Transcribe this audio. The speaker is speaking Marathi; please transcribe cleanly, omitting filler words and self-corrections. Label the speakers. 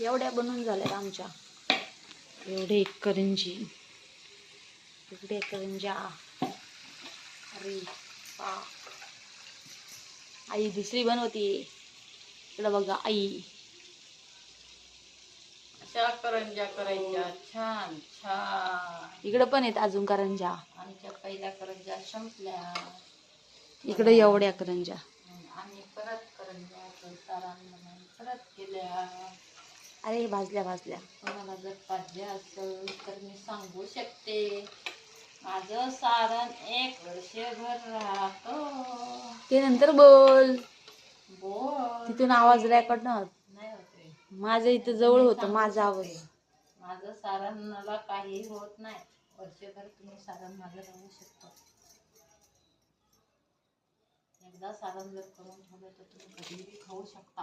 Speaker 1: एवढ्या बनवून झाल्यात आमच्या. एवढे करंजी, इकडे करंजा. अरे वा, आई दुसरी बनवते. इकडं बघा आई.
Speaker 2: अशा करंजा करायच्या छान छान.
Speaker 1: इकडं पण आहेत अजून करंजा.
Speaker 2: आमच्या पहिल्या करंजा संपल्या.
Speaker 1: इकडे एवढ्या करंजा.
Speaker 2: आणि परत करंजा परत केल्या.
Speaker 1: अरे भाजल्या भाजल्या.
Speaker 2: कोणाला जर पाहिजे असेल तर मी सांगू शकते. माझं सारण 1 वर्षभर राहतं.
Speaker 1: ते नंतर बोल.
Speaker 2: बोल.
Speaker 1: तिथून आवाज रेकॉर्ड नाही
Speaker 2: होते.
Speaker 1: माझ्या इथं जवळ होतं माझा आवाज.
Speaker 2: माझं सारणाला काही होत नाही. वर्षभर तुम्ही सारण माझं राहू शकता. एकदा सारण जर करून ठेवलं तर तुम्ही कधीही खाऊ शकता.